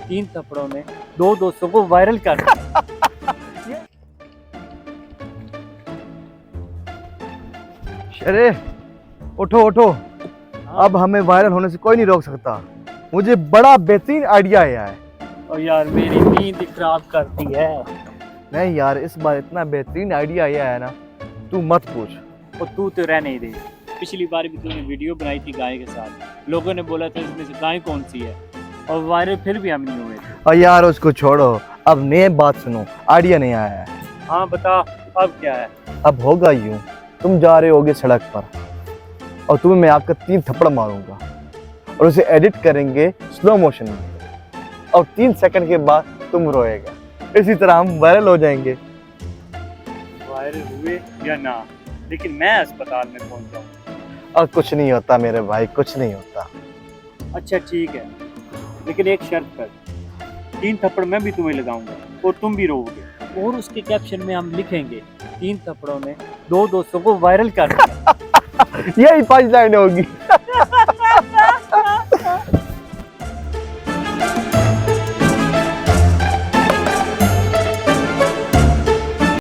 3 थप्पड़ों में 2 दोस्तों को वायरल कर। अरे उठो उठो, अब हमें वायरल होने से कोई नहीं रोक सकता। मुझे बड़ा बेहतरीन आइडिया आया है। और यार मेरी नींद खराब करती है। नहीं यार, इस बार इतना बेहतरीन आइडिया आया है ना, तू मत पूछ। और तू तो रहने ही दे। पिछली बार भी तूने वीडियो बनाई थी गाय के साथ, लोगों ने बोला था इसमें से गाय कौन सी है, और वायरल फिर भी हम नहीं हुए थे। और यार उसको छोड़ो, अब नए बात सुनो। आइडिया नहीं आया है। हाँ बता, अब क्या है? अब होगा यूं, तुम जा रहे होगे सड़क पर और तुम्हें मैं आकर 3 थप्पड़ मारूंगा और उसे एडिट करेंगे स्लो मोशन में, और 3 सेकंड के बाद तुम रोएगा। इसी तरह हम वायरल हो जाएंगे। वायरल हुए या ना, लेकिन मैं अस्पताल में पहुंच जाऊँ। और कुछ नहीं होता मेरे भाई, कुछ नहीं होता। अच्छा ठीक है, लेकिन एक शर्त पर, 3 थप्पड़ मैं भी तुम्हें लगाऊंगा और तुम भी रोओगे। और उसके कैप्शन में हम लिखेंगे 3 थप्पड़ों में 2 दोस्तों को वायरल कर। यही 5 लाइन होगी।